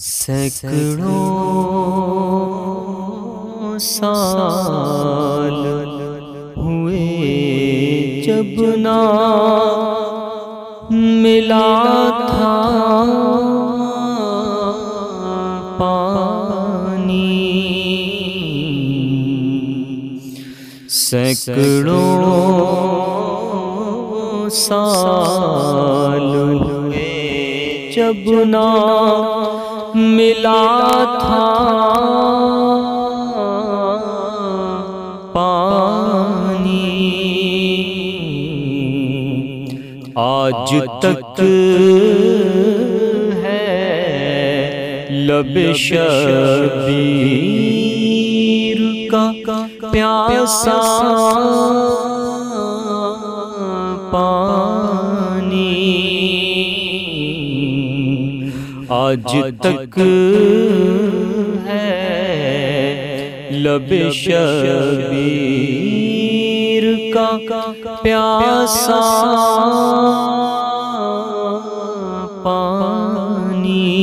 سینکڑوں سال ہوئے جب نہ ملا تھا پانی، سینکڑوں سال ہوئے جب نہ ملا تھا پانی، آج تک ہے لب شبیر کا پیاسا پانی، آج تک ہے لب شبیر کا پیاسا پانی،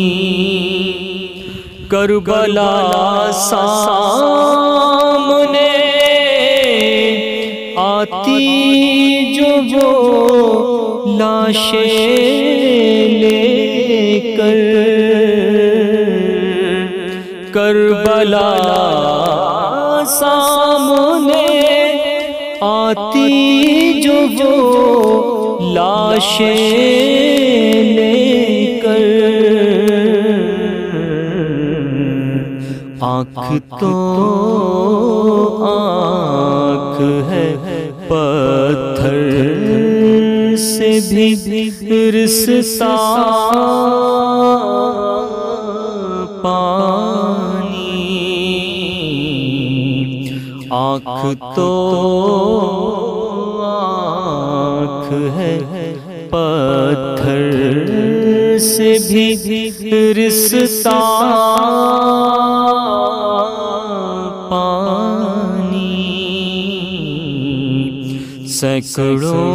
کربلا سامنے آتی جو وہ لاشیں لے کر، کربلا سامنے آتی جو وہ لاشیں لے کر، آنکھ تو آنکھ ہے پتھر سے بھی رستا پانی، آنکھ تو آنکھ ہے پتھر سے بھی رستا پانی، سینکڑوں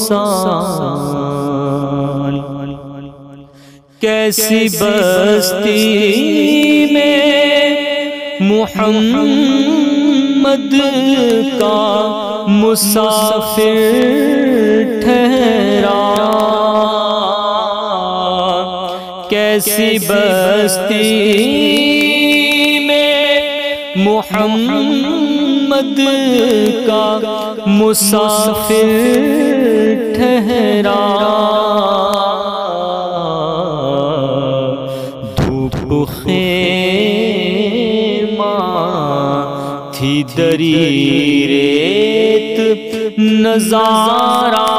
سال کیسی بستی میں محمد کا مسافر ٹھہرا، کیسی بستی میں محمد کا مسافر ٹھہرا، دھوپ خیمہ تھی دری ریت نظارہ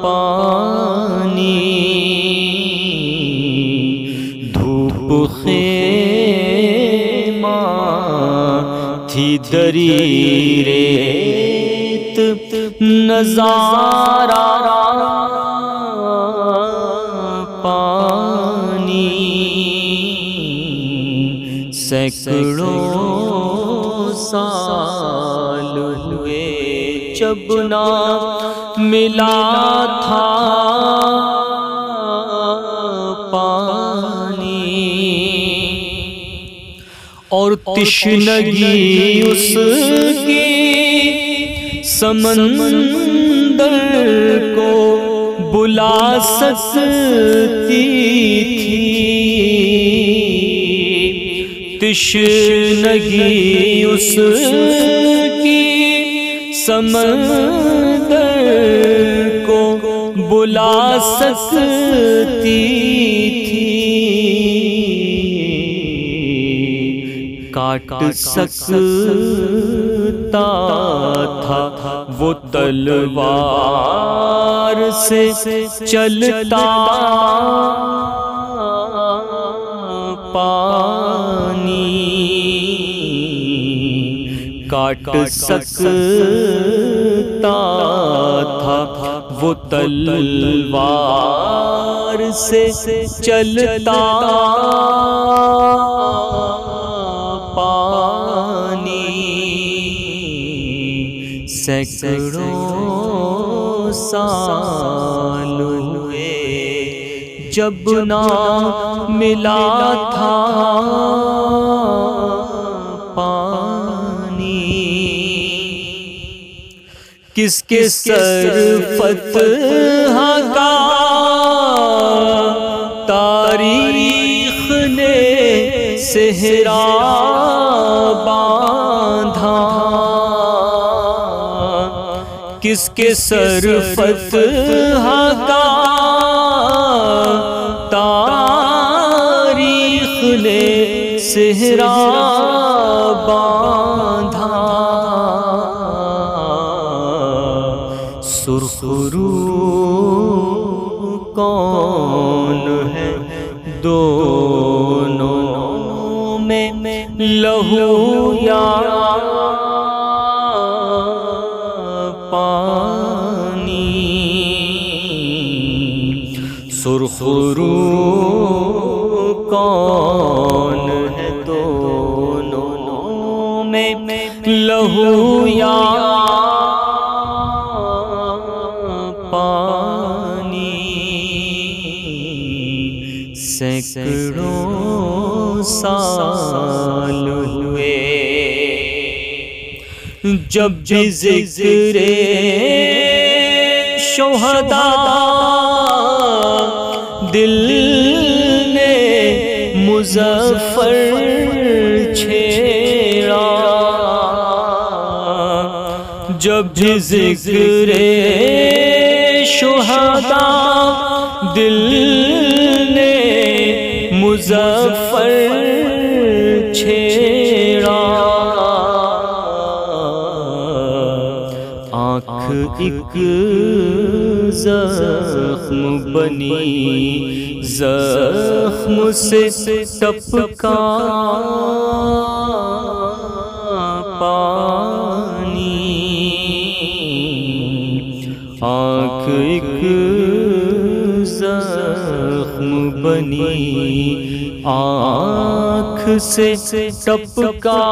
پانی، دھوپ خیمہ تھی دری ریت نظارہ پانی، سینکڑوں سال ہوئے جب نہ ملا تھا پانی، اور تشنگی اس کی سمندر کو بلا سکتی تھی، تشنگی اس کی سمندر کو بلا سکتی تھی، کاٹ سکتا تھا وہ تلوار سے چلتا پانی، کاٹ سکتا تھا وہ تلوار سے چلتا پانی، سینکڑوں سال ہوئے جب نہ ملا تھا پانی، کس کے سر فتح کا تاریخ نے صحرا باندھا، کس کے سر فتح کا تاریخ نے صحرا باندھا، سرخ رو کون ہے دونوں میں لہو یا پانی، سرخ رو کون ہے دونوں میں لہو یا پانی، سینکڑوں سال ہوئے جب بھی ذکر شہداء دل نے مظفر چھیڑا، جب بھی ذکر شہداء دل نے مظفر چھیڑا، آنکھ ایک زخم بنی، زخم سے ٹپکا پانی، آنکھ ایک زخم بنی، آنکھ سے ٹپکا